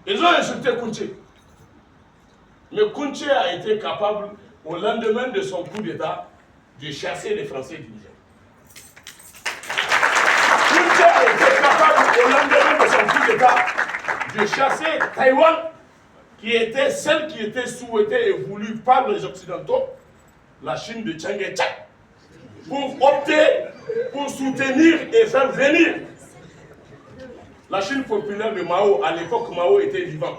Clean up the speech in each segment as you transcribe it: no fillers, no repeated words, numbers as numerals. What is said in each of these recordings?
Ils ont insulté Kounché. Mais Kounché a été capable, au lendemain de son coup d'État, de chasser les Français du Niger. Kounché a été capable, au lendemain de son coup d'État, de chasser Taïwan, qui était celle qui était souhaitée et voulue par les Occidentaux, la Chine de Chiang Kai-shek, pour opter, pour soutenir et faire venir la Chine populaire de Mao. À l'époque, Mao était vivant.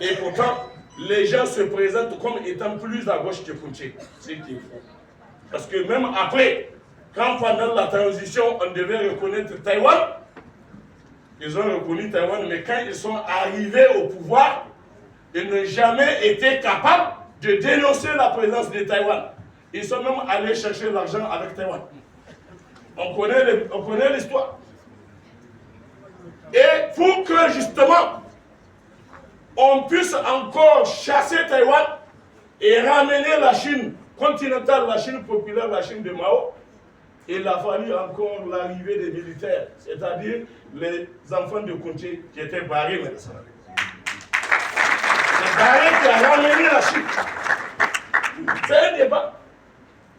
Et pourtant, les gens se présentent comme étant plus à gauche que Kounché, ce qui est faux. Parce que même après, quand pendant la transition, on devait reconnaître Taïwan, ils ont reconnu Taïwan, mais quand ils sont arrivés au pouvoir, ils n'ont jamais été capables de dénoncer la présence de Taïwan. Ils sont même allés chercher l'argent avec Taïwan. On connaît l'histoire. Et pour que justement, on puisse encore chasser Taïwan et ramener la Chine continentale, la Chine populaire, la Chine de Mao, il a fallu encore l'arrivée des militaires, c'est-à-dire les enfants de Kounché qui étaient barrés maintenant. C'est barré qui a ramené la Chine. C'est un débat.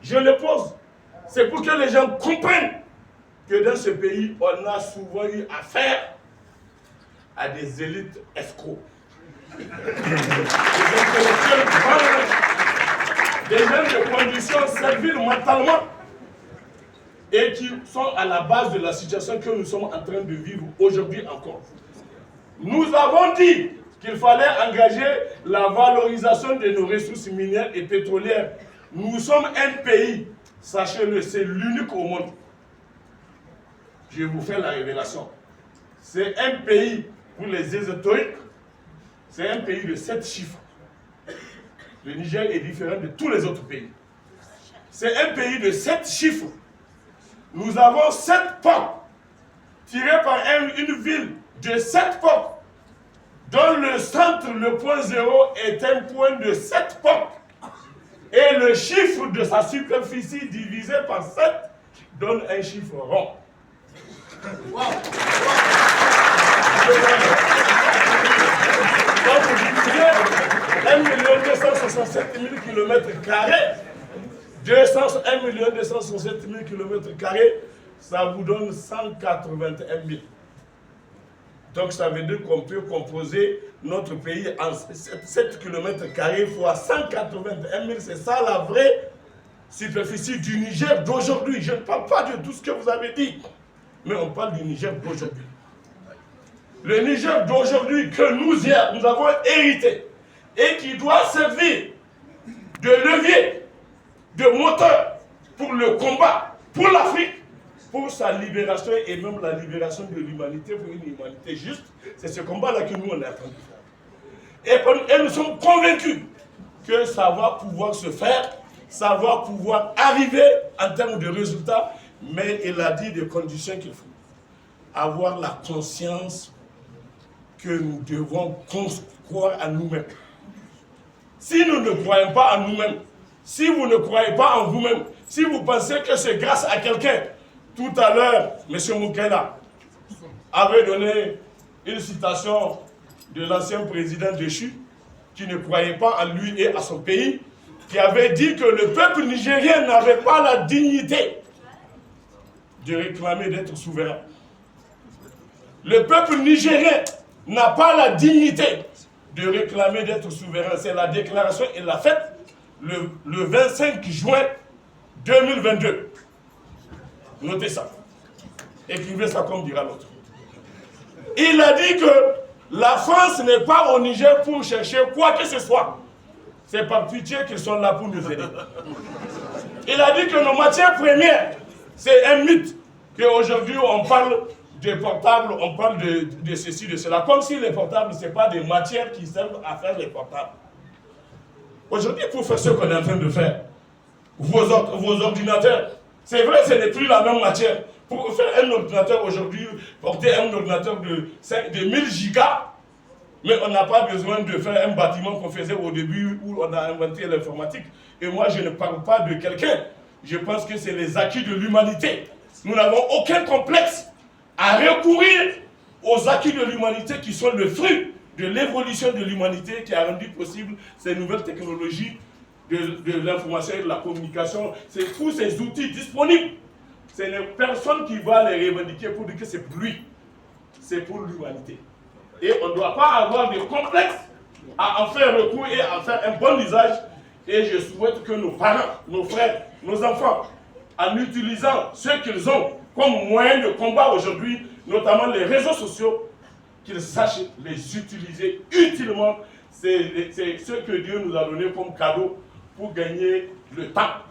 Je le pose. C'est pour que les gens comprennent que dans ce pays, on a souvent eu affaire à des élites escrocs. Des intellectuels malheureux, des gens de conditions serviles mentalement et qui sont à la base de la situation que nous sommes en train de vivre aujourd'hui encore. Nous avons dit qu'il fallait engager la valorisation de nos ressources minières et pétrolières. Nous sommes un pays, sachez-le, c'est l'unique au monde. Je vous fais la révélation. C'est un pays, pour les ésotériques, c'est un pays de 7 chiffres. Le Niger est différent de tous les autres pays. C'est un pays de 7 chiffres. Nous avons 7 ports tirés par une ville de 7 ports, dont le centre, le point zéro, est un point de 7 ports. Et le chiffre de sa superficie divisé par 7 donne un chiffre rond. Wow. Donc vous divisez 1 267 000 km², 1 267 000 km², ça vous donne 181 000. Donc ça veut dire qu'on peut composer notre pays en 7 km² fois 181 000. C'est ça la vraie superficie du Niger d'aujourd'hui. Je ne parle pas de tout ce que vous avez dit, mais on parle du Niger d'aujourd'hui. Le Niger d'aujourd'hui que nous avons hérité et qui doit servir de levier, de moteur pour le combat, pour l'Afrique, pour sa libération et même la libération de l'humanité, pour une humanité juste. C'est ce combat-là que nous, on est en train de faire. Et nous sommes convaincus que ça va pouvoir se faire, ça va pouvoir arriver en termes de résultats, mais il a dit des conditions qu'il faut. Avoir la conscience que nous devons croire en nous-mêmes. Si nous ne croyons pas en nous-mêmes, si vous ne croyez pas en vous-même, si vous pensez que c'est grâce à quelqu'un, tout à l'heure, M. Moukela avait donné une citation de l'ancien président déchu, qui ne croyait pas en lui et à son pays, qui avait dit que le peuple nigérien n'avait pas la dignité de réclamer d'être souverain. Le peuple nigérien n'a pas la dignité de réclamer d'être souverain. C'est la déclaration, il l'a faite le 25 juin 2022. Notez ça. Écrivez ça comme dira l'autre. Il a dit que la France n'est pas au Niger pour chercher quoi que ce soit. C'est par pitié qu'ils sont là pour nous aider. Il a dit que nos matières premières, c'est un mythe. Qu'aujourd'hui on parle des portables, on parle de ceci, de cela. Comme si les portables, ce n'est pas des matières qui servent à faire les portables. Aujourd'hui, pour faire ce qu'on est en train de faire, vos ordinateurs, c'est vrai, ce n'est plus la même matière. Pour faire un ordinateur aujourd'hui, porter un ordinateur de 1000 gigas, mais on n'a pas besoin de faire un bâtiment qu'on faisait au début où on a inventé l'informatique. Et moi, je ne parle pas de quelqu'un. Je pense que c'est les acquis de l'humanité. Nous n'avons aucun complexe à recourir aux acquis de l'humanité qui sont le fruit de l'évolution de l'humanité qui a rendu possible ces nouvelles technologies de l'information et de la communication. C'est tous ces outils disponibles. Ce n'est personne qui va les revendiquer pour dire que c'est pour lui. C'est pour l'humanité. Et on ne doit pas avoir de complexe à en faire recours et à en faire un bon usage. Et je souhaite que nos parents, nos frères, nos enfants, en utilisant ce qu'ils ont comme moyen de combat aujourd'hui, notamment les réseaux sociaux, qu'ils sachent les utiliser utilement. C'est ce que Dieu nous a donné comme cadeau pour gagner le temps.